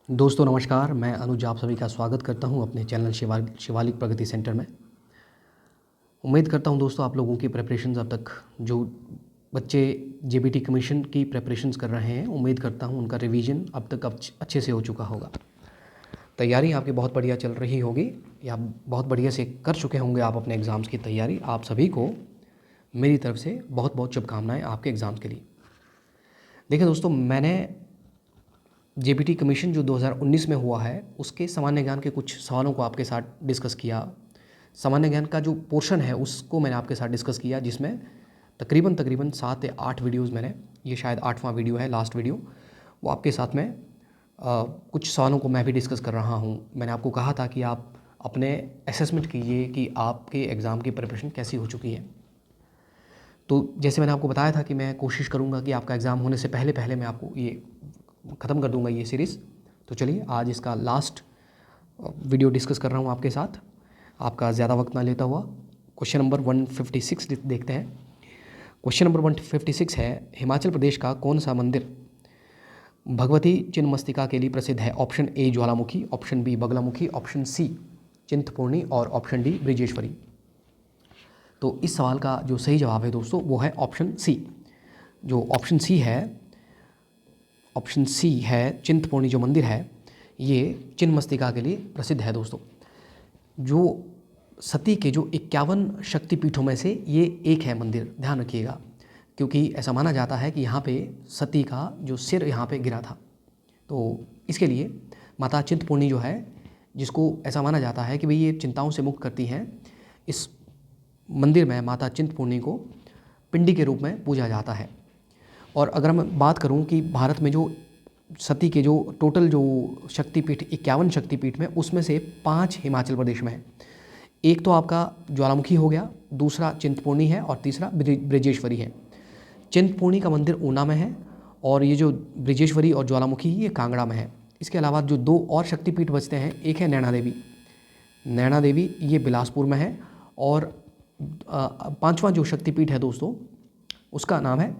दोस्तों नमस्कार, मैं अनुज आप सभी का स्वागत करता हूं अपने चैनल शिवालिक प्रगति सेंटर में। उम्मीद करता हूं दोस्तों आप लोगों की प्रिपरेशंस अब तक जो बच्चे जेबीटी कमीशन की प्रिपरेशंस कर रहे हैं, उम्मीद करता हूं उनका रिवीजन अब तक अच्छे से हो चुका होगा। तैयारी आपकी बहुत बढ़िया चल रही होगी या बहुत बढ़िया से कर चुके होंगे आप अपने एग्ज़ाम्स की तैयारी। आप सभी को मेरी तरफ से बहुत बहुत शुभकामनाएँ आपके एग्ज़ाम्स के लिए। देखिए दोस्तों, मैंने जेबीटी कमीशन जो 2019 में हुआ है उसके सामान्य ज्ञान के कुछ सवालों को आपके साथ डिस्कस किया। सामान्य ज्ञान का जो पोर्शन है उसको मैंने आपके साथ डिस्कस किया, जिसमें तकरीबन 7 या 8 वीडियोज़ मैंने, ये शायद 8वां वीडियो है, लास्ट वीडियो, वो आपके साथ में कुछ सवालों को मैं भी डिस्कस कर रहा हूँ। मैंने आपको कहा था कि आप अपने असेसमेंट कीजिए कि आपके एग्ज़ाम की प्रिपरेशन कैसी हो चुकी है। तो जैसे मैंने आपको बताया था कि मैं कोशिश करूँगा कि आपका एग्ज़ाम होने से पहले पहले मैं आपको ये ख़त्म कर दूंगा ये सीरीज़। तो चलिए आज इसका लास्ट वीडियो डिस्कस कर रहा हूँ आपके साथ, आपका ज़्यादा वक्त ना लेता हुआ। क्वेश्चन नंबर 156 देखते हैं। क्वेश्चन नंबर 156 है, हिमाचल प्रदेश का कौन सा मंदिर भगवती चिन्मस्तिका के लिए प्रसिद्ध है? Option A Jwalamukhi, option B Baglamukhi, option C Chintpurni और ऑप्शन डी ब्रिजेश्वरी। तो इस सवाल का जो सही जवाब है दोस्तों वो है ऑप्शन सी। जो ऑप्शन सी है चिंतपूर्णी जो मंदिर है ये चिन्मस्तिका के लिए प्रसिद्ध है दोस्तों। जो सती के जो 51 शक्तिपीठों में से ये एक है मंदिर, ध्यान रखिएगा, क्योंकि ऐसा माना जाता है कि यहाँ पे सती का जो सिर यहाँ पे गिरा था। तो इसके लिए माता चिंतपूर्णी जो है, जिसको ऐसा माना जाता है कि भाई ये चिंताओं से मुक्त करती हैं, इस मंदिर में माता चिंतपूर्णी को पिंडी के रूप में पूजा जाता है। और अगर मैं बात करूं कि भारत में जो सती के जो टोटल जो शक्तिपीठ 51 शक्तिपीठ में, उसमें से 5 हिमाचल प्रदेश में है। एक तो आपका ज्वालामुखी हो गया, दूसरा चिंतपूर्णी है और तीसरा ब्रिजेश्वरी है। चिंतपूर्णी का मंदिर ऊना में है और ये जो ब्रिजेश्वरी और ज्वालामुखी ये कांगड़ा में है। इसके अलावा जो 2 और शक्तिपीठ बचते हैं, एक है नैना देवी ये बिलासपुर में है, और 5वां जो शक्तिपीठ है दोस्तों उसका नाम है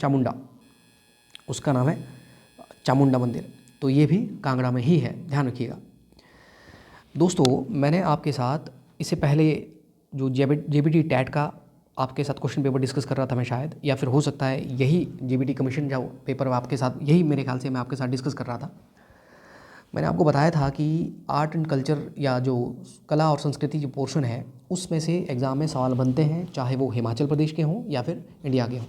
चामुंडा मंदिर। तो ये भी कांगड़ा में ही है, ध्यान रखिएगा दोस्तों। मैंने आपके साथ इससे पहले जो जेबीटी टैट का आपके साथ क्वेश्चन पेपर डिस्कस कर रहा था मैं शायद, या फिर हो सकता है यही जेबीटी कमीशन जो पेपर आपके साथ, यही मेरे ख्याल से मैं आपके साथ डिस्कस कर रहा था। मैंने आपको बताया था कि आर्ट एंड कल्चर या जो कला और संस्कृति जो पोर्शन है उसमें से एग्ज़ाम में सवाल बनते हैं, चाहे वो हिमाचल प्रदेश के हों या फिर इंडिया के हों।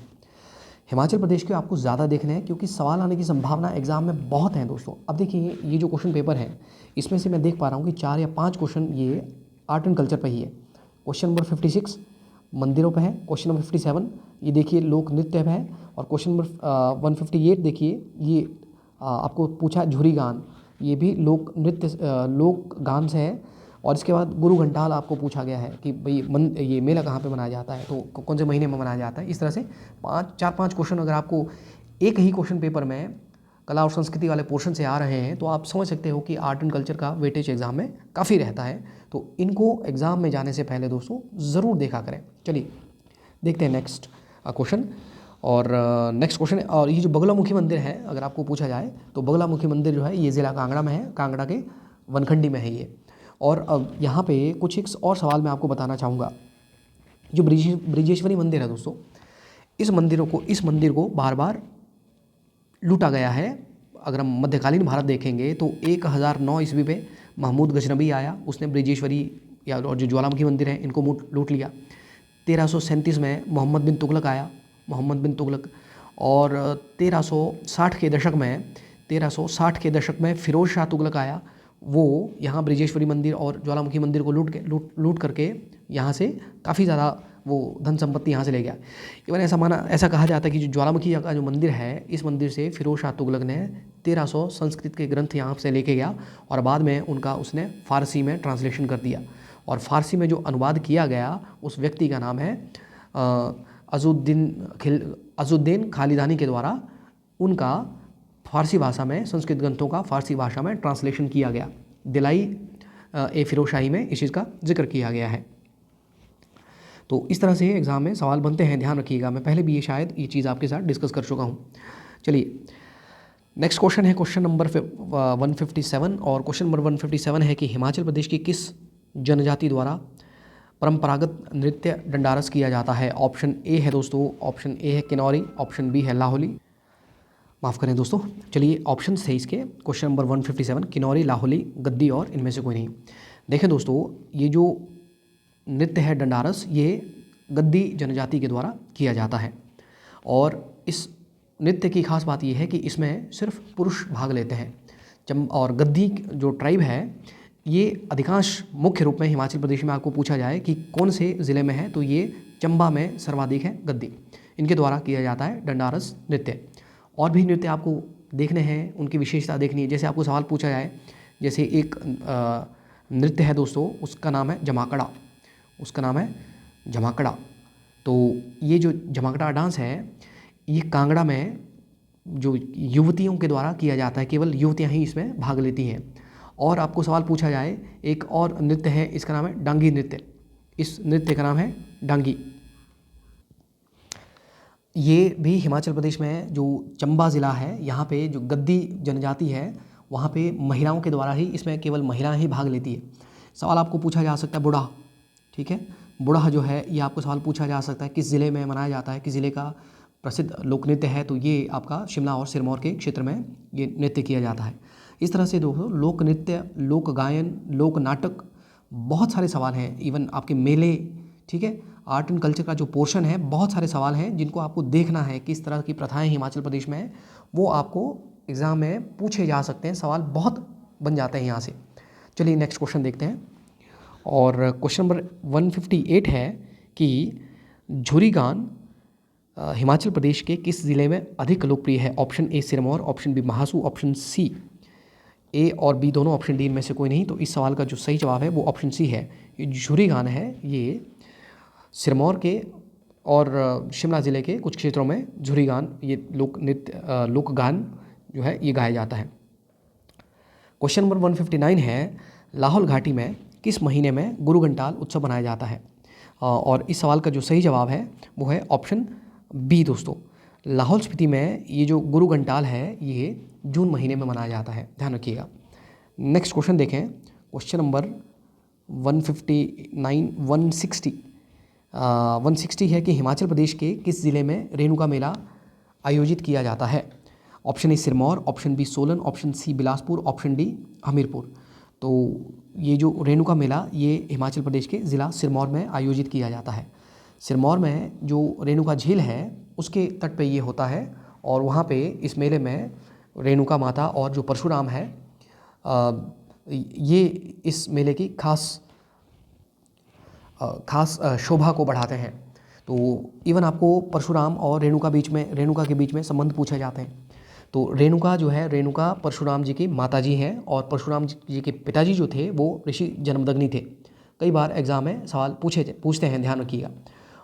हिमाचल प्रदेश के आपको ज़्यादा देखने हैं क्योंकि सवाल आने की संभावना एग्ज़ाम में बहुत हैं दोस्तों। अब देखिए ये जो क्वेश्चन पेपर है इसमें से मैं देख पा रहा हूँ कि 4 या 5 क्वेश्चन ये आर्ट एंड कल्चर पर ही है। क्वेश्चन नंबर 56 मंदिरों पर है, क्वेश्चन नंबर 57 ये देखिए लोक नृत्य पर है, और क्वेश्चन नंबर 158 देखिए ये आपको पूछा झुरी गान, ये भी लोक नृत्य लोक गान से है। और इसके बाद गुरु घंटाल आपको पूछा गया है कि भाई ये मेला कहाँ पे मनाया जाता है, तो कौन से महीने में मनाया जाता है। इस तरह से 4-5 क्वेश्चन अगर आपको एक ही क्वेश्चन पेपर में कला और संस्कृति वाले पोर्शन से आ रहे हैं तो आप समझ सकते हो कि आर्ट एंड कल्चर का वेटेज एग्ज़ाम में काफ़ी रहता है। तो इनको एग्ज़ाम में जाने से पहले दोस्तों ज़रूर देखा करें। चलिए देखते हैं नेक्स्ट क्वेश्चन। और नेक्स्ट क्वेश्चन, और ये जो बगलामुखी मंदिर है अगर आपको पूछा जाए तो बगलामुखी मंदिर जो है ये ज़िला कांगड़ा में है, कांगड़ा के वनखंडी में है ये। और अब यहाँ पे कुछ एक और सवाल मैं आपको बताना चाहूँगा। जो ब्रिजेश्वरी मंदिर है दोस्तों, इस मंदिर को बार बार लूटा गया है। अगर हम मध्यकालीन भारत देखेंगे तो 1009 ईस्वी पे महमूद गजनबी आया, उसने ब्रिजेश्वरी या और जो ज्वालामुखी मंदिर है इनको लूट लिया। 1337 में मोहम्मद बिन तुगलक, और 1360 के दशक में फिरोज शाह तुगलक आया। वो यहाँ ब्रिजेश्वरी मंदिर और ज्वालामुखी मंदिर को लूट करके यहाँ से काफ़ी ज़्यादा वो धन संपत्ति यहाँ से ले गया। इवन ऐसा कहा जाता है कि जो ज्वालामुखी का जो मंदिर है, इस मंदिर से फिरोज शाह तुगलक ने 1300 संस्कृत के ग्रंथ यहाँ से लेके गया और बाद में उनका उसने फ़ारसी में ट्रांसलेशन कर दिया। और फ़ारसी में जो अनुवाद किया गया उस व्यक्ति का नाम है अजुद्दीन खालिदानी के द्वारा उनका फ़ारसी भाषा में, संस्कृत ग्रंथों का फ़ारसी भाषा में ट्रांसलेशन किया गया। दिलाई ए फिरोशाही में इस चीज़ का जिक्र किया गया है। तो इस तरह से एग्ज़ाम में सवाल बनते हैं, ध्यान रखिएगा। मैं पहले भी ये चीज़ आपके साथ डिस्कस कर चुका हूँ। चलिए नेक्स्ट क्वेश्चन है क्वेश्चन नंबर 157 और क्वेश्चन नंबर 157 है कि हिमाचल प्रदेश की किस जनजाति द्वारा परंपरागत नृत्य डंडारस किया जाता है। ऑप्शन ए है दोस्तों, ऑप्शन ए है किन्नौरी, ऑप्शन बी है लाहौली, माफ़ करें दोस्तों, चलिए ऑप्शन थे इसके क्वेश्चन नंबर 157 किन्नौरी, लाहौली, गद्दी और इनमें से कोई नहीं। देखें दोस्तों, ये जो नृत्य है डंडारस ये गद्दी जनजाति के द्वारा किया जाता है और इस नृत्य की खास बात यह है कि इसमें सिर्फ पुरुष भाग लेते हैं। और गद्दी जो ट्राइब है ये अधिकांश मुख्य रूप में हिमाचल प्रदेश में आपको पूछा जाए कि कौन से ज़िले में है तो ये चंबा में सर्वाधिक है गद्दी, इनके द्वारा किया जाता है डंडारस नृत्य। और भी नृत्य आपको देखने हैं, उनकी विशेषता देखनी है। जैसे आपको सवाल पूछा जाए, जैसे एक नृत्य है दोस्तों, उसका नाम है जमाकड़ा, उसका नाम है जमाकड़ा। तो ये जो जमाकड़ा डांस है ये कांगड़ा में जो युवतियों के द्वारा किया जाता है, केवल युवतियां ही इसमें भाग लेती हैं। और आपको सवाल पूछा जाए, एक और नृत्य है, इसका नाम है डांगी नृत्य, इस नृत्य का नाम है डांगी। ये भी हिमाचल प्रदेश में जो चंबा ज़िला है यहाँ पे जो गद्दी जनजाति है वहाँ पे महिलाओं के द्वारा ही, इसमें केवल महिलाएं ही भाग लेती है। सवाल आपको पूछा जा सकता है बुढ़ा, ठीक है, बुढ़ा जो है ये आपको सवाल पूछा जा सकता है किस ज़िले में मनाया जाता है, किस ज़िले का प्रसिद्ध लोक नृत्य है, तो ये आपका शिमला और सिरमौर के क्षेत्र में ये नृत्य किया जाता है। इस तरह से दोस्तों लोक नृत्य, लोक गायन, लोक नाटक, बहुत सारे सवाल हैं, इवन आपके मेले, ठीक है, आर्ट एंड कल्चर का जो पोर्शन है, बहुत सारे सवाल हैं जिनको आपको देखना है किस तरह की प्रथाएं हिमाचल प्रदेश में है, वो आपको एग्ज़ाम में पूछे जा सकते हैं, सवाल बहुत बन जाते हैं यहाँ से। चलिए नेक्स्ट क्वेश्चन देखते हैं और क्वेश्चन नंबर 158 है कि झुरी गान हिमाचल प्रदेश के किस ज़िले में अधिक लोकप्रिय है। Option A Sirmaur, option B Mahasu, option C A और बी दोनों, ऑप्शन डी इनमें से कोई नहीं। तो इस सवाल का जो सही जवाब है वो ऑप्शन सी है। ये झुरी गान है ये सिरमौर के और शिमला ज़िले के कुछ क्षेत्रों में झुरी गान, ये लोक नृत्य, लोक गान जो है ये गाया जाता है। क्वेश्चन नंबर 159 है लाहौल घाटी में किस महीने में गुरु घंटाल उत्सव मनाया जाता है। और इस सवाल का जो सही जवाब है वो है ऑप्शन बी दोस्तों। लाहौल स्पीति में ये जो गुरु घंटाल है ये जून महीने में मनाया जाता है, ध्यान रखिएगा। नेक्स्ट क्वेश्चन देखें, क्वेश्चन नंबर 160 है कि हिमाचल प्रदेश के किस ज़िले में रेणुका मेला आयोजित किया जाता है। Option A Sirmaur, option B Solan, option C Bilaspur, option D Hamirpur. तो ये जो रेणुका मेला ये हिमाचल प्रदेश के ज़िला सिरमौर में आयोजित किया जाता है। सिरमौर में जो रेणुका झील है उसके तट पे ये होता है और वहाँ पे इस मेले में रेणुका माता और जो परशुराम है ये इस मेले की खास शोभा को बढ़ाते हैं। तो इवन आपको परशुराम और रेणुका के बीच में संबंध पूछे जाते हैं। तो रेणुका जो है, रेणुका परशुराम जी की माताजी हैं और परशुराम जी के पिताजी जो थे वो ऋषि जन्मदग्नि थे। कई बार एग्ज़ाम में सवाल पूछते हैं, ध्यान रखिएगा।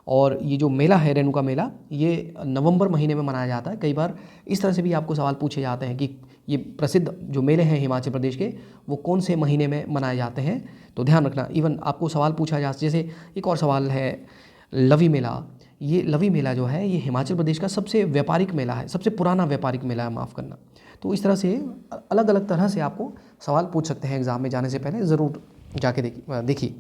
और ये जो मेला है रेणुका मेला ये नवंबर महीने में मनाया जाता है। कई बार इस तरह से भी आपको सवाल पूछे जाते हैं कि ये प्रसिद्ध जो मेले हैं हिमाचल प्रदेश के वो कौन से महीने में मनाए जाते हैं, तो ध्यान रखना। इवन आपको सवाल पूछा जा, जैसे एक और सवाल है लवी मेला। ये लवी मेला जो है ये हिमाचल प्रदेश का सबसे व्यापारिक मेला है, सबसे पुराना व्यापारिक मेला है, माफ़ करना। तो इस तरह से अलग अलग तरह से आपको सवाल पूछ सकते हैं एग्ज़ाम में जाने से पहले, ज़रूर जाके देखिए।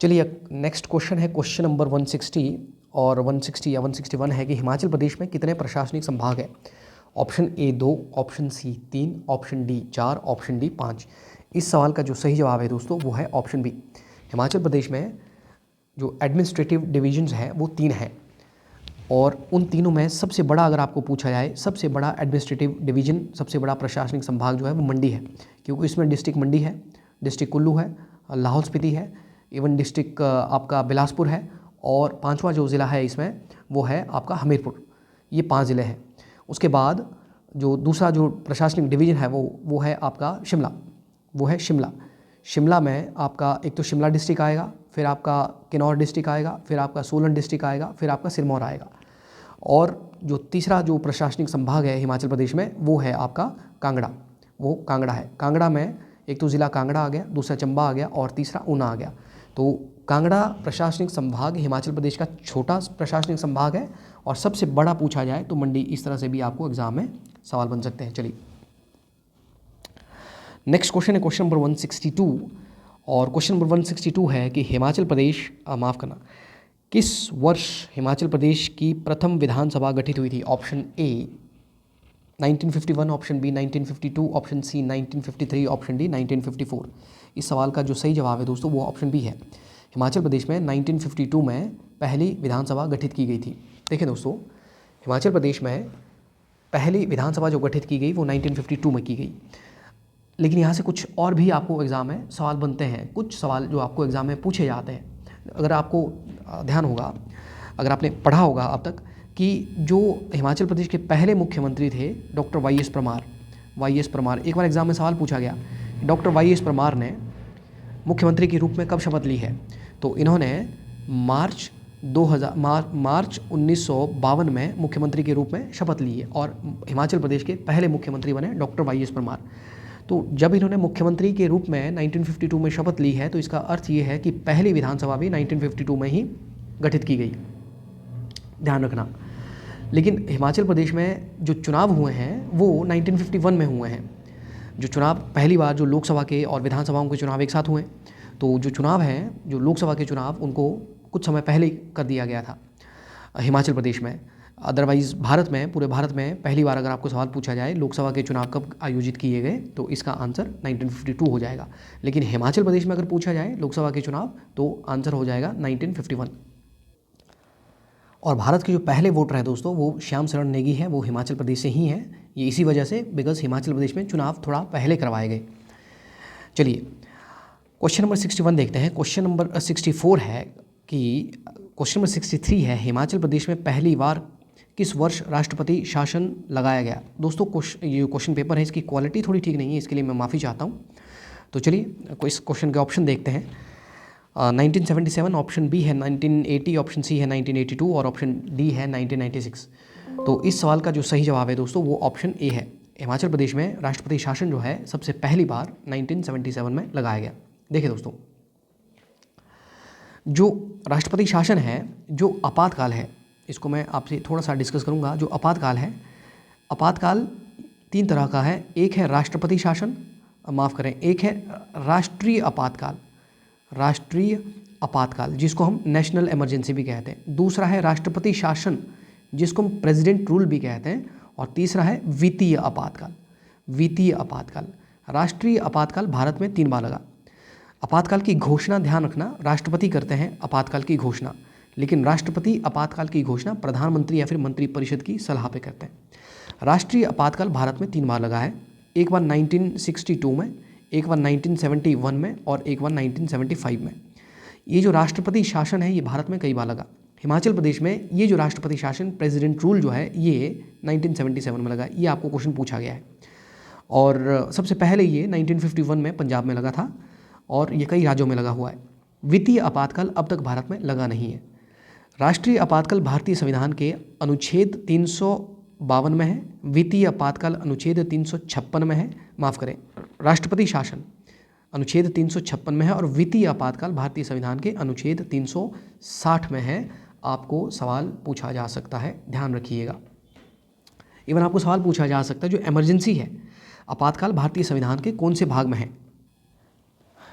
चलिए नेक्स्ट क्वेश्चन है क्वेश्चन नंबर 160 और 160 या 161 है कि हिमाचल प्रदेश में कितने प्रशासनिक संभाग है। Option A 2, option C 3, option D 4, option D 5। इस सवाल का जो सही जवाब है दोस्तों वो है ऑप्शन बी। हिमाचल प्रदेश में जो एडमिनिस्ट्रेटिव डिविजन्स हैं वो 3 हैं और उन तीनों में सबसे बड़ा अगर आपको पूछा जाए, सबसे बड़ा एडमिनिस्ट्रेटिव डिवीजन, सबसे बड़ा प्रशासनिक संभाग जो है वो मंडी है, क्योंकि इसमें डिस्ट्रिक्ट मंडी है, डिस्ट्रिक्ट कुल्लू है, लाहौल स्पीति है, इवन डिस्ट्रिक्ट आपका बिलासपुर है और 5वां जो ज़िला है इसमें वो है आपका हमीरपुर। ये 5 ज़िले हैं। उसके बाद जो दूसरा जो प्रशासनिक डिवीज़न है वो है आपका शिमला, वो है शिमला। शिमला में आपका एक तो शिमला डिस्ट्रिक्ट आएगा, फिर आपका किन्नौर डिस्ट्रिक्ट आएगा, फिर आपका सोलन डिस्ट्रिक्ट आएगा, फिर आपका सिरमौर आएगा। और जो तीसरा जो प्रशासनिक संभाग है हिमाचल प्रदेश में वो है आपका कांगड़ा, वो कांगड़ा है। कांगड़ा में एक तो ज़िला कांगड़ा आ गया, दूसरा चंबा आ गया और तीसरा ऊना आ गया। तो कांगड़ा प्रशासनिक संभाग हिमाचल प्रदेश का छोटा प्रशासनिक संभाग है और सबसे बड़ा पूछा जाए तो मंडी, इस तरह से भी आपको एग्जाम में सवाल बन सकते हैं। चलिए नेक्स्ट क्वेश्चन है क्वेश्चन नंबर 162, और क्वेश्चन नंबर 162 है कि हिमाचल प्रदेश, माफ़ करना, किस वर्ष हिमाचल प्रदेश की प्रथम विधानसभा गठित हुई थी? Option A 1951, option B 1952, option C 1953, option D 1954। इस सवाल का जो सही जवाब है दोस्तों वो ऑप्शन बी है। हिमाचल प्रदेश में 1952 में पहली विधानसभा गठित की गई थी। देखिए दोस्तों, हिमाचल प्रदेश में पहली विधानसभा जो गठित की गई वो 1952 में की गई। लेकिन यहाँ से कुछ और भी आपको एग्ज़ाम में सवाल बनते हैं, कुछ सवाल जो आपको एग्ज़ाम में पूछे जाते हैं। अगर आपको ध्यान होगा, अगर आपने पढ़ा होगा अब तक, कि जो हिमाचल प्रदेश के पहले मुख्यमंत्री थे डॉक्टर वाई.एस. परमार, एक बार एग्ज़ाम में सवाल पूछा गया, डॉक्टर वाई.एस. परमार ने मुख्यमंत्री के रूप में कब शपथ ली है? तो इन्होंने मार्च 1952 में मुख्यमंत्री के रूप में शपथ ली है और हिमाचल प्रदेश के पहले मुख्यमंत्री बने डॉक्टर वाई.एस. परमार। तो जब इन्होंने मुख्यमंत्री के रूप में 1952 में शपथ ली है तो इसका अर्थ ये है कि पहली विधानसभा भी 1952 में ही गठित की गई, ध्यान रखना। लेकिन हिमाचल प्रदेश में जो चुनाव हुए हैं वो 1951 में हुए हैं। जो चुनाव पहली बार जो लोकसभा के और विधानसभाओं के चुनाव एक साथ हुए, तो जो चुनाव हैं, जो लोकसभा के चुनाव, उनको कुछ समय पहले ही कर दिया गया था हिमाचल प्रदेश में। अदरवाइज़ भारत में, पूरे भारत में पहली बार अगर आपको सवाल पूछा जाए लोकसभा के चुनाव कब आयोजित किए गए, तो इसका आंसर 1952 हो जाएगा। लेकिन हिमाचल प्रदेश में अगर पूछा जाए लोकसभा के चुनाव तो आंसर हो जाएगा 1951। और भारत के जो पहले वोटर हैं दोस्तों वो श्याम शरण नेगी हैं, वो हिमाचल प्रदेश से ही हैं। ये इसी वजह से, बिकॉज हिमाचल प्रदेश में चुनाव थोड़ा पहले करवाए गए। चलिए क्वेश्चन नंबर 61 देखते हैं। क्वेश्चन नंबर 64 है कि क्वेश्चन नंबर 63 है, हिमाचल प्रदेश में पहली बार किस वर्ष राष्ट्रपति शासन लगाया गया? दोस्तों ये क्वेश्चन पेपर है, इसकी क्वालिटी थोड़ी ठीक नहीं है, इसके लिए मैं माफ़ी चाहता हूँ। तो चलिए इस क्वेश्चन के ऑप्शन देखते हैं। 1977 ऑप्शन बी है, 1980 ऑप्शन सी है, 1982 और ऑप्शन डी है 1996। तो इस सवाल का जो सही जवाब है दोस्तों वो ऑप्शन ए है। हिमाचल प्रदेश में राष्ट्रपति शासन जो है सबसे पहली बार 1977 में लगाया गया। देखिए दोस्तों, जो राष्ट्रपति शासन है, जो आपातकाल है, इसको मैं आपसे थोड़ा सा डिस्कस करूंगा। जो आपातकाल है, आपातकाल 3 तरह का है। एक है राष्ट्रपति शासन, माफ़ करें, एक है राष्ट्रीय आपातकाल जिसको हम नेशनल इमरजेंसी भी कहते हैं। दूसरा है राष्ट्रपति शासन जिसको हम प्रेसिडेंट रूल भी कहते हैं। और तीसरा है वित्तीय आपातकाल। राष्ट्रीय आपातकाल भारत में 3 बार लगा। आपातकाल की घोषणा, ध्यान रखना, राष्ट्रपति करते हैं आपातकाल की घोषणा, लेकिन राष्ट्रपति आपातकाल की घोषणा प्रधानमंत्री या फिर मंत्रिपरिषद की सलाह पे करते हैं। राष्ट्रीय आपातकाल भारत में 3 बार लगा है, एक बार 1962 में, एक बार 1971 में और एक बार 1975 में। ये जो राष्ट्रपति शासन है ये भारत में कई बार लगा। हिमाचल प्रदेश में ये जो राष्ट्रपति शासन, प्रेसिडेंट रूल जो है, ये 1977 में लगा। ये आपको क्वेश्चन पूछा गया है। और सबसे पहले ये 1951 में पंजाब में लगा था और ये कई राज्यों में लगा हुआ है। वित्तीय आपातकाल अब तक भारत में लगा नहीं है। राष्ट्रीय आपातकाल भारतीय संविधान के अनुच्छेद 352 में है, वित्तीय आपातकाल अनुच्छेद 356 में है, माफ़ करें, राष्ट्रपति शासन अनुच्छेद 356 में है और वित्तीय आपातकाल भारतीय संविधान के अनुच्छेद 360 में है। आपको सवाल पूछा जा सकता है, ध्यान रखिएगा। इवन आपको सवाल पूछा जा सकता है जो इमरजेंसी है, आपातकाल भारतीय संविधान के कौन से भाग में है?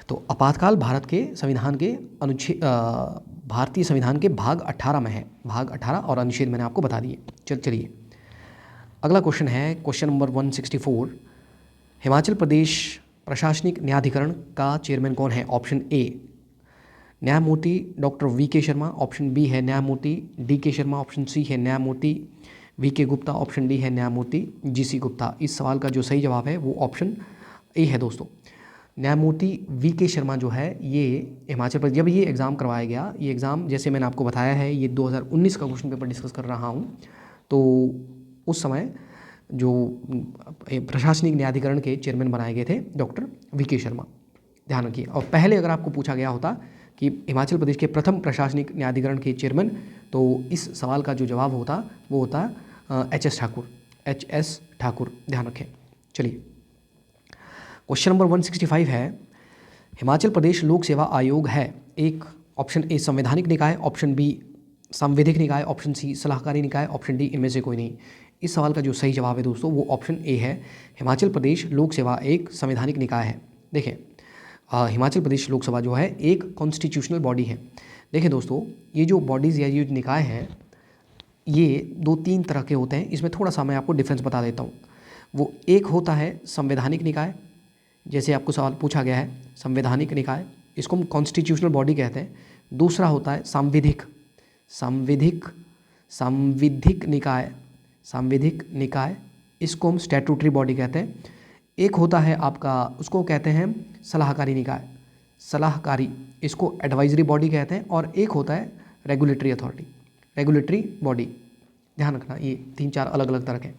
तो आपातकाल भारत के संविधान के भारतीय संविधान के भाग 18 में है। भाग 18 और अनुच्छेद मैंने आपको बता दिए। चलिए अगला क्वेश्चन है क्वेश्चन नंबर 164। हिमाचल प्रदेश प्रशासनिक न्यायाधिकरण का चेयरमैन कौन है? ऑप्शन ए न्यायमूर्ति doctor V K. Sharma, option B है न्यायमूर्ति डी.के. शर्मा, ऑप्शन सी है न्यायमूर्ति वी.के. गुप्ता, ऑप्शन डी है न्यायमूर्ति जी.सी. गुप्ता। इस सवाल का जो सही जवाब है वो ऑप्शन ए है दोस्तों। न्यायमूर्ति वी.के. शर्मा जो है ये हिमाचल प्रदेश, जब ये एग्ज़ाम करवाया गया, ये एग्ज़ाम जैसे मैंने आपको बताया है ये 2019 का क्वेश्चन पेपर डिस्कस कर रहा हूँ, तो उस समय जो प्रशासनिक न्यायाधिकरण के चेयरमैन बनाए गए थे डॉक्टर वी.के. शर्मा, ध्यान रखिए। और पहले अगर आपको पूछा गया होता कि हिमाचल प्रदेश के प्रथम प्रशासनिक न्यायाधिकरण के चेयरमैन, तो इस सवाल का जो जवाब होता वो होता एच.एस. ठाकुर, ध्यान रखें। चलिए क्वेश्चन नंबर 165 है, हिमाचल प्रदेश लोक सेवा आयोग है एक, ऑप्शन ए संवैधानिक निकाय, ऑप्शन बी सांविधिक निकाय, ऑप्शन सी सलाहकारी निकाय, ऑप्शन डी इनमें से कोई नहीं। इस सवाल का जो सही जवाब है दोस्तों वो ऑप्शन ए है। हिमाचल प्रदेश लोक सेवा एक संवैधानिक निकाय है। देखें हिमाचल प्रदेश लोक सभा जो है एक कॉन्स्टिट्यूशनल बॉडी है। देखें दोस्तों, ये जो बॉडीज़ या ये निकाय हैं ये 2-3 तरह के होते हैं। इसमें थोड़ा सा मैं आपको डिफरेंस बता देता हूँ। वो एक होता है संवैधानिक निकाय, जैसे आपको सवाल पूछा गया है संवैधानिक निकाय, इसको हम कॉन्स्टिट्यूशनल बॉडी कहते हैं। दूसरा होता है सांविधिक निकाय, इसको हम स्टैट्यूटरी बॉडी कहते हैं। एक होता है आपका, उसको कहते हैं सलाहकारी निकाय, सलाहकारी, इसको एडवाइजरी बॉडी कहते हैं। और एक होता है रेगुलेटरी अथॉरिटी, रेगुलेटरी बॉडी। ध्यान रखना ये 3-4 अलग अलग तरह के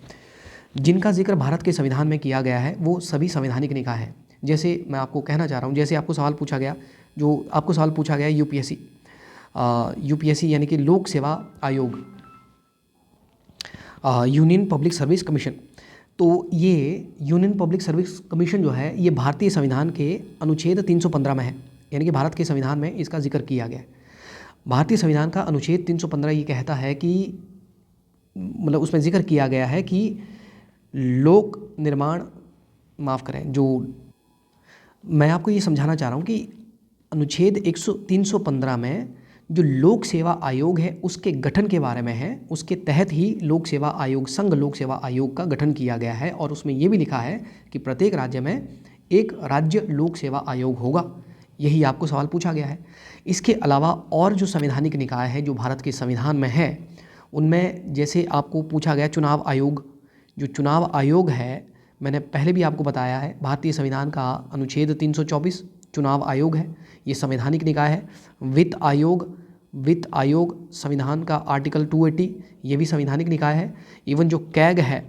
जिनका जिक्र भारत के संविधान में किया गया है वो सभी संवैधानिक निकाय है। जैसे मैं आपको कहना चाह रहा हूँ, जैसे आपको सवाल पूछा गया, जो आपको सवाल पूछा गया यूपीएससी यानी कि लोक सेवा आयोग, यूनियन पब्लिक सर्विस कमीशन। तो ये यूनियन पब्लिक सर्विस कमीशन जो है ये भारतीय संविधान के अनुच्छेद 315 में है, यानी कि भारत के संविधान में इसका जिक्र किया गया है। भारतीय संविधान का अनुच्छेद 315 ये कहता है कि मतलब उसमें जिक्र किया गया है कि लोक निर्माण, माफ़ करें, जो मैं आपको ये समझाना चाह रहा हूँ कि अनुच्छेद 315 में जो लोक सेवा आयोग है उसके गठन के बारे में है। उसके तहत ही लोक सेवा आयोग, संघ लोक सेवा आयोग का गठन किया गया है। और उसमें ये भी लिखा है कि प्रत्येक राज्य में एक राज्य लोक सेवा आयोग होगा। यही आपको सवाल पूछा गया है। इसके अलावा और जो संवैधानिक निकाय है जो भारत के संविधान में है, उनमें जैसे आपको पूछा गया चुनाव आयोग, जो चुनाव आयोग है मैंने पहले भी आपको बताया है, भारतीय संविधान का अनुच्छेद 324 चुनाव आयोग है, ये संवैधानिक निकाय है। वित्त आयोग संविधान का आर्टिकल 280, ये भी संवैधानिक निकाय है। इवन जो कैग है,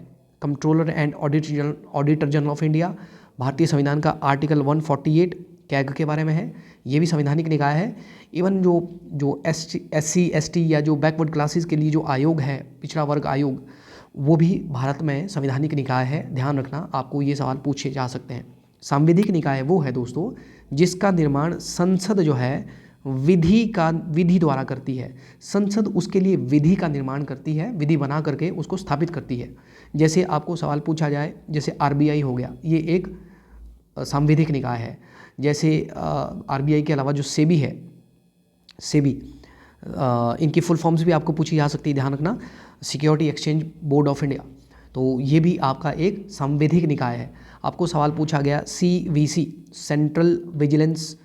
controller and auditor general of India, भारतीय संविधान का आर्टिकल 148 कैग के बारे में है, ये भी संवैधानिक निकाय है। इवन जो SC ST या जो बैकवर्ड क्लासेस के लिए जो आयोग है, पिछड़ा वर्ग आयोग, वो भी भारत में संवैधानिक निकाय है। ध्यान रखना, आपको ये सवाल पूछे जा सकते हैं। सांविधिक निकाय वो है दोस्तों जिसका निर्माण संसद जो है विधि द्वारा करती है। संसद उसके लिए विधि का निर्माण करती है, विधि बना करके उसको स्थापित करती है। जैसे आपको सवाल पूछा जाए, जैसे RBI हो गया, ये एक सांविधिक निकाय है। जैसे RBI के अलावा जो सेबी है, इनकी फुल फॉर्म्स भी आपको पूछी जा सकती है। ध्यान रखना, security exchange board of India, तो ये भी आपका एक सांविधिक निकाय है। आपको सवाल पूछा गया CVC, सेंट्रल विजिलेंस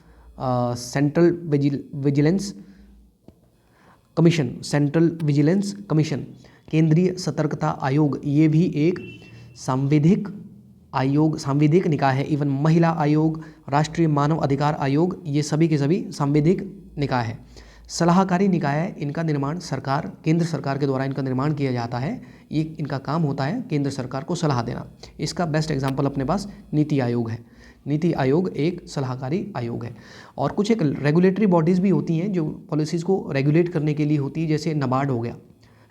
कमीशन, केंद्रीय सतर्कता आयोग, ये भी एक सांविधिक निकाय है। इवन महिला आयोग, राष्ट्रीय मानव अधिकार आयोग, ये सभी के सभी सांविधिक निकाय है। सलाहकारी निकाय, इनका निर्माण केंद्र सरकार के द्वारा इनका निर्माण किया जाता है। ये इनका काम होता है केंद्र सरकार को सलाह देना। इसका बेस्ट एग्जांपल अपने पास नीति आयोग है। नीति आयोग एक सलाहकारी आयोग है। और कुछ एक रेगुलेटरी बॉडीज़ भी होती हैं जो पॉलिसीज़ को रेगुलेट करने के लिए होती है, जैसे नाबार्ड हो गया,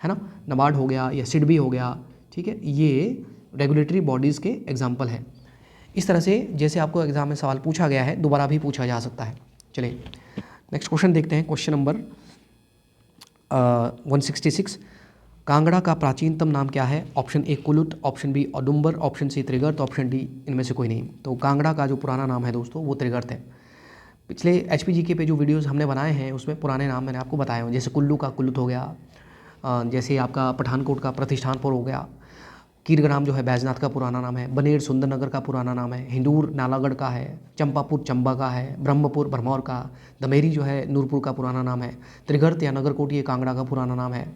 है ना, नाबार्ड हो गया या सिडबी हो गया, ठीक है, ये रेगुलेटरी बॉडीज़ के एग्जाम्पल है। इस तरह से जैसे आपको एग्जाम में सवाल पूछा गया है दोबारा भी पूछा जा सकता है। चलिए नेक्स्ट क्वेश्चन देखते हैं। क्वेश्चन नंबर 166, कांगड़ा का प्राचीनतम नाम क्या है? Option A Kulut, option B Audumbar, option C Trigarta, option D इनमें से कोई नहीं। तो कांगड़ा का जो पुराना नाम है दोस्तों वो त्रिगर्त है। पिछले HPGK पे जो वीडियोस हमने बनाए हैं उसमें पुराने नाम मैंने आपको बताए हैं, जैसे कुल्लू का कुलुत हो गया, जैसे आपका पठानकोट का प्रतिष्ठानपुर हो गया, कीरग्राम जो है बैजनाथ का पुराना नाम है, बनेर सुंदरनगर का पुराना नाम है, हिंदूर नालागढ़ का है, चंपापुर चंबा का है, ब्रह्मपुर भरमौर का, दमेरी जो है नूरपुर का पुराना नाम है, त्रिगर्त या नगरकोट ये कांगड़ा का पुराना नाम है,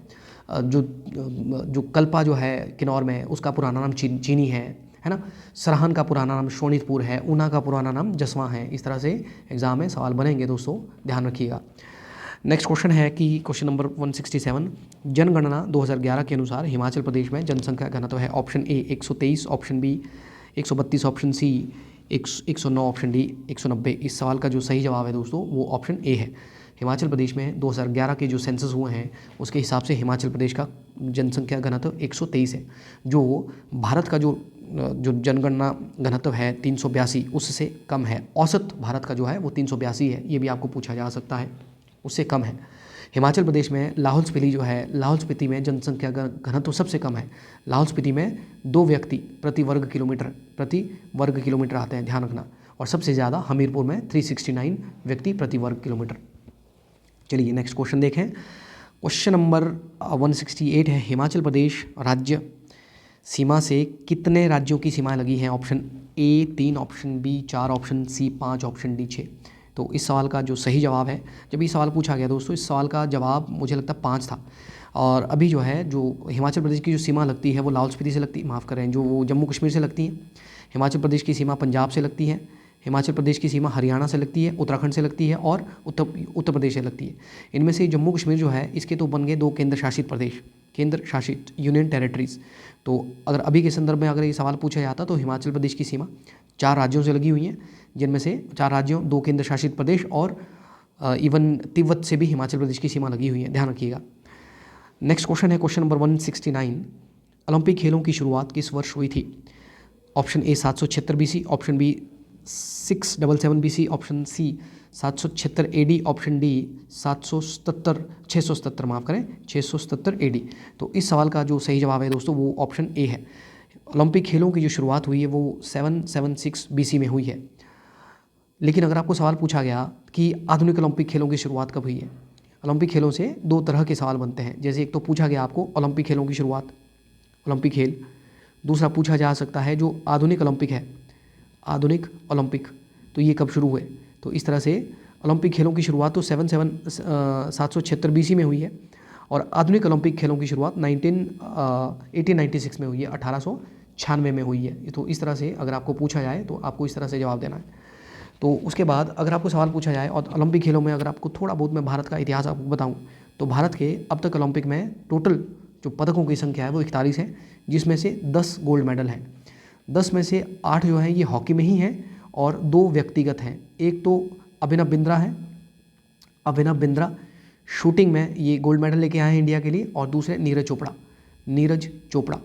जो कल्पा जो है किन्नौर में उसका पुराना नाम चीनी है ना, सरहन का पुराना नाम शोणितपुर है, ऊना का पुराना नाम जसवां है। इस तरह से एग्जाम में सवाल बनेंगे दोस्तों, ध्यान रखिएगा। नेक्स्ट क्वेश्चन है कि क्वेश्चन नंबर 167, जनगणना 2011 के अनुसार हिमाचल प्रदेश में जनसंख्या घनत्व है। Option A 123, option B 132, option C 109, option D 190। इस सवाल का जो सही जवाब है दोस्तों वो ऑप्शन ए है। हिमाचल प्रदेश में 2011 के जो सेंसस हुए हैं उसके हिसाब से हिमाचल प्रदेश का जनसंख्या घनत्व 123 है, जो भारत का जो जनगणना घनत्व है 382 उससे कम है। औसत भारत का जो है वो 382 है, ये भी आपको पूछा जा सकता है, उससे कम है। हिमाचल प्रदेश में लाहौल स्पीति जो है, लाहौल स्पीति में जनसंख्या का घनत्व सबसे कम है। लाहौल स्पीति में 2 व्यक्ति प्रति वर्ग किलोमीटर आते हैं, ध्यान रखना। और सबसे ज़्यादा हमीरपुर में 369 व्यक्ति प्रति वर्ग किलोमीटर। चलिए नेक्स्ट क्वेश्चन देखें। क्वेश्चन नंबर 168 है, हिमाचल प्रदेश राज्य सीमा से कितने राज्यों की सीमाएं लगी हैं? Option A 3, option B 4, option C 5, option D 6। तो इस सवाल का जो सही जवाब है, जब ये सवाल पूछा गया दोस्तों, इस सवाल का जवाब मुझे लगता है 5 था। और अभी जो है, जो हिमाचल प्रदेश की जो सीमा लगती है वो लाहौल स्पीति से लगती है, माफ़ करें, जो वो जम्मू कश्मीर से लगती है। हिमाचल प्रदेश की सीमा पंजाब से लगती है। हिमाचल प्रदेश की सीमा हरियाणा से लगती है, उत्तराखंड से लगती है और उत्तर प्रदेश से लगती है। इनमें से जम्मू कश्मीर जो है, इसके तो बन गए 2 केंद्र शासित प्रदेश, केंद्र शासित यूनियन टेरिटरीज़। तो अगर अभी के संदर्भ में अगर ये सवाल पूछा जाता तो हिमाचल प्रदेश की सीमा 4 राज्यों से लगी हुई है, जिनमें से 4 राज्यों, 2 केंद्र शासित प्रदेश और इवन तिब्बत से भी हिमाचल प्रदेश की सीमा लगी हुई है, ध्यान रखिएगा। नेक्स्ट क्वेश्चन है क्वेश्चन नंबर 169, ओलंपिक खेलों की शुरुआत किस वर्ष हुई थी? Option A 776 BC, option B 677 BC, option C 776 AD, option D 677 माफ़ करें 677 AD। तो इस सवाल का जो सही जवाब है दोस्तों वो ऑप्शन ए है। ओलंपिक खेलों की जो शुरुआत हुई है वो 776 BC में हुई है। लेकिन अगर आपको सवाल पूछा गया कि आधुनिक ओलंपिक खेलों की शुरुआत कब हुई है, ओलंपिक खेलों से 2 तरह के सवाल बनते हैं। जैसे एक तो पूछा गया आपको ओलंपिक खेलों की शुरुआत, ओलंपिक खेल। दूसरा पूछा जा सकता है जो आधुनिक ओलंपिक है, आधुनिक ओलंपिक, तो ये कब शुरू हुए। तो इस तरह से ओलंपिक खेलों की शुरुआत तो 776 BC में हुई है और आधुनिक ओलंपिक खेलों की शुरुआत 1896 में हुई है, 1896 में हुई है। तो इस तरह से अगर आपको पूछा जाए तो आपको इस तरह से जवाब देना है। तो उसके बाद अगर आपको सवाल पूछा जाए और ओलंपिक खेलों में अगर आपको थोड़ा बहुत मैं भारत का इतिहास आपको बताऊं, तो भारत के अब तक ओलंपिक में टोटल जो पदकों की संख्या है वो 41 है, जिसमें से 10 गोल्ड मेडल हैं। 10 में से 8 जो हैं ये हॉकी में ही हैं और 2 व्यक्तिगत हैं। एक तो अभिनव बिंद्रा है, अभिनव बिंद्रा शूटिंग में ये गोल्ड मेडल लेके आए हैं इंडिया के लिए, और दूसरे नीरज चोपड़ा।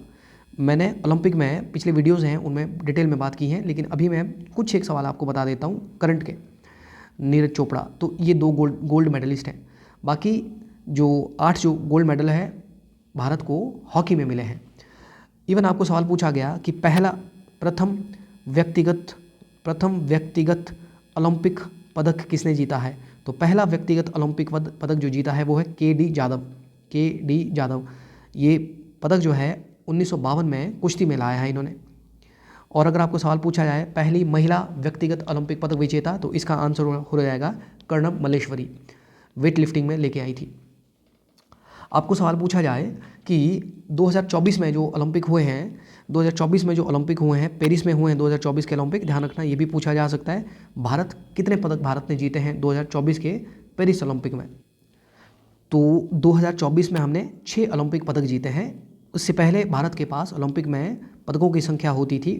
मैंने ओलंपिक में पिछले वीडियोज़ हैं उनमें डिटेल में बात की है, लेकिन अभी मैं कुछ एक सवाल आपको बता देता हूँ करंट के। नीरज चोपड़ा, तो ये 2 गोल्ड मेडलिस्ट हैं। बाकी जो 8 जो गोल्ड मेडल है भारत को हॉकी में मिले हैं। इवन आपको सवाल पूछा गया कि प्रथम व्यक्तिगत ओलंपिक पदक किसने जीता है, तो पहला व्यक्तिगत ओलंपिक पदक जो जीता है वो है के डी जादव। ये पदक जो है 1952 में कुश्ती में लाया है इन्होंने। और अगर आपको सवाल पूछा जाए पहली महिला व्यक्तिगत ओलंपिक पदक विजेता, तो इसका आंसर हो जाएगा कर्णम मल्लेश्वरी, वेट लिफ्टिंग में लेके आई थी। आपको सवाल पूछा जाए कि 2024 में जो ओलंपिक हुए हैं, 2024 में जो ओलंपिक हुए हैं, पेरिस में हुए हैं 2024 के ओलंपिक, ध्यान रखना ये भी पूछा जा सकता है, कितने पदक भारत ने जीते हैं 2024 के पेरिस ओलंपिक में। तो 2024 में हमने 6 ओलंपिक पदक जीते हैं। उससे पहले भारत के पास ओलंपिक में पदकों की संख्या होती थी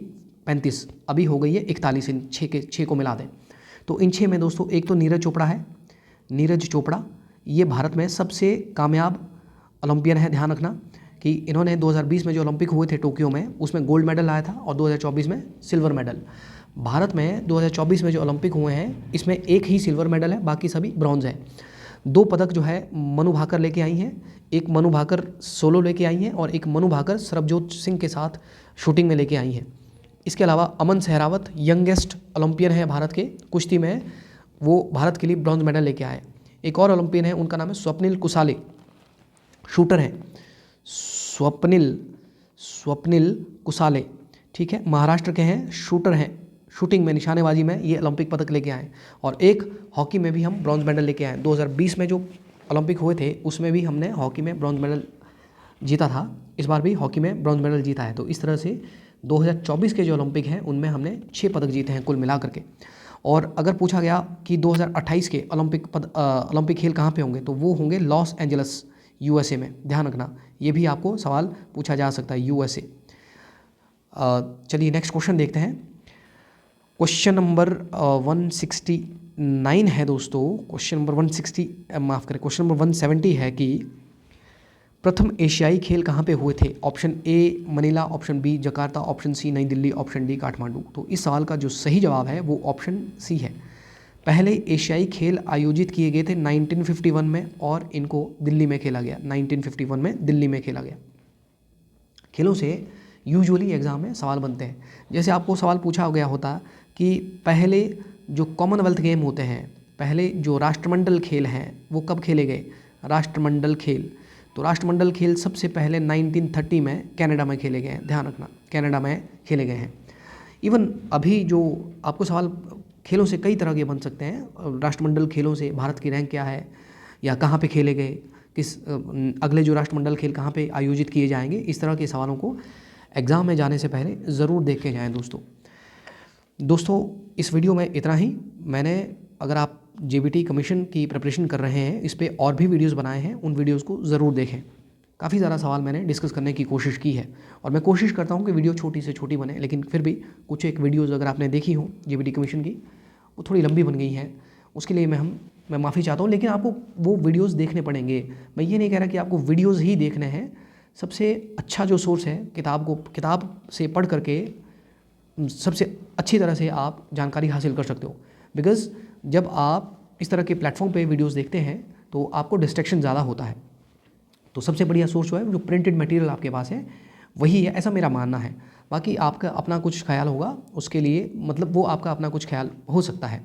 35, अभी हो गई है 41। इन 6 को मिला दें तो इन 6 में दोस्तों एक तो नीरज चोपड़ा है। नीरज चोपड़ा ये भारत में सबसे कामयाब ओलंपियन है। ध्यान रखना कि इन्होंने 2020 में जो ओलंपिक हुए थे टोक्यो में, उसमें गोल्ड मेडल आया था और 2024 में सिल्वर मेडल। भारत में 2024 में जो ओलंपिक हुए हैं इसमें एक ही सिल्वर मेडल है, बाकी सभी ब्रॉन्ज है। 2 पदक जो है मनु भाकर लेके आई हैं, एक मनु भाकर सोलो लेके आई हैं और एक मनु भाकर सरबजोत सिंह के साथ शूटिंग में लेके आई हैं। इसके अलावा अमन सहरावत यंगेस्ट ओलंपियन है भारत के कुश्ती में, वो भारत के लिए ब्रॉन्ज मेडल लेके आए। एक और ओलंपियन है, उनका नाम है स्वप्निल कुसाले, शूटर हैं स्वप्निल कुसाले, ठीक है, महाराष्ट्र के हैं, शूटर हैं, शूटिंग में निशानेबाजी में ये ओलंपिक पदक लेके आए। और एक हॉकी में भी हम ब्रॉन्ज मेडल लेके आए। 2020 में जो ओलंपिक हुए थे उसमें भी हमने हॉकी में ब्रॉन्ज मेडल जीता था, इस बार भी हॉकी में ब्रॉन्ज मेडल जीता है। तो इस तरह से 2024 के जो ओलंपिक हैं उनमें हमने 6 पदक जीते हैं कुल मिला करके। और अगर पूछा गया कि 2028 के ओलंपिक खेल कहाँ पे होंगे, तो वो होंगे लॉस एंजल्स USA में, ध्यान रखना ये भी आपको सवाल पूछा जा सकता है USA। चलिए नेक्स्ट क्वेश्चन देखते हैं। क्वेश्चन नंबर 169 है दोस्तों, क्वेश्चन नंबर 170 है कि प्रथम एशियाई खेल कहाँ पे हुए थे। Option A Manila, option B Jakarta, option C नई दिल्ली, ऑप्शन डी काठमांडू। तो इस सवाल का जो सही जवाब है वो ऑप्शन सी है। पहले एशियाई खेल आयोजित किए गए थे 1951 में और इनको दिल्ली में खेला गया। 1951 में दिल्ली में खेला गया। खेलों से यूजुअली एग्ज़ाम में सवाल बनते हैं। जैसे आपको सवाल पूछा गया होता कि पहले जो कॉमनवेल्थ गेम होते हैं, पहले जो राष्ट्रमंडल खेल हैं वो कब खेले गए? राष्ट्रमंडल खेल, तो राष्ट्रमंडल खेल सबसे पहले 1930 में कनाडा में खेले गए हैं। ध्यान रखना, कनाडा में खेले गए हैं। इवन अभी जो आपको सवाल खेलों से कई तरह के बन सकते हैं। राष्ट्रमंडल खेलों से भारत की रैंक क्या है, या कहाँ पे खेले गए, किस अगले जो राष्ट्रमंडल खेल कहाँ पे आयोजित किए जाएंगे, इस तरह के सवालों को एग्ज़ाम में जाने से पहले ज़रूर देख के जाएँ दोस्तों। इस वीडियो में इतना ही। मैंने, अगर आप जेबीटी कमीशन की प्रिपरेशन कर रहे हैं, इस पे और भी वीडियोस बनाए हैं, उन वीडियोस को ज़रूर देखें। काफ़ी ज़्यादा सवाल मैंने डिस्कस करने की कोशिश की है और मैं कोशिश करता हूँ कि वीडियो छोटी से छोटी बने, लेकिन फिर भी कुछ एक वीडियोस अगर आपने देखी हो जेबीटी कमीशन की, वो थोड़ी लंबी बन गई हैं, उसके लिए मैं माफ़ी चाहता हूँ। लेकिन आपको वो वीडियोज़ देखने पड़ेंगे। मैं ये नहीं कह रहा कि आपको वीडियोज़ ही देखने हैं। सबसे अच्छा जो सोर्स है, किताब से पढ़ करके सबसे अच्छी तरह से आप जानकारी हासिल कर सकते हो। बिकॉज़ जब आप इस तरह के प्लेटफॉर्म पे वीडियोस देखते हैं तो आपको डिस्ट्रैक्शन ज़्यादा होता है। तो सबसे बढ़िया सोर्स जो है, जो प्रिंटेड मटेरियल आपके पास है, वही है, ऐसा मेरा मानना है। बाकी आपका अपना कुछ ख्याल होगा, उसके लिए मतलब वो आपका अपना कुछ ख्याल हो सकता है।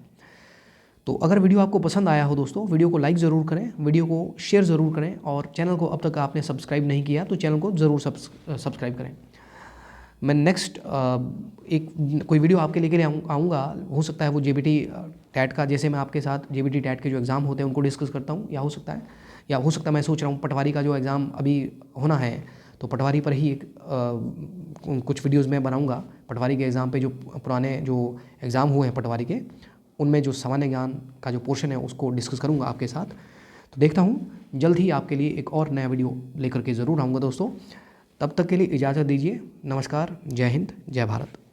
तो अगर वीडियो आपको पसंद आया हो दोस्तों, वीडियो को लाइक ज़रूर करें, वीडियो को शेयर ज़रूर करें, और चैनल को अब तक आपने सब्सक्राइब नहीं किया तो चैनल को ज़रूर सब्सक्राइब करें। मैं नेक्स्ट एक कोई वीडियो आपके लेके आऊँगा। हो सकता है वो जेबीटी टैट का, जैसे मैं आपके साथ जेबीटी टैट के जो एग्ज़ाम होते हैं उनको डिस्कस करता हूँ, या हो सकता है मैं सोच रहा हूँ पटवारी का जो एग्ज़ाम अभी होना है, तो पटवारी पर ही कुछ वीडियोज़ मैं बनाऊँगा। पटवारी के एग्ज़ाम पे जो पुराने जो एग्ज़ाम हुए हैं पटवारी के, उनमें जो सामान्य ज्ञान का जो पोर्शन है उसको डिस्कस करूँगा आपके साथ। तो देखता हूँ जल्द ही आपके लिए एक और नया वीडियो लेकर के ज़रूर आऊँगा दोस्तों। तब तक के लिए इजाज़त दीजिए। नमस्कार, जय हिंद, जय भारत।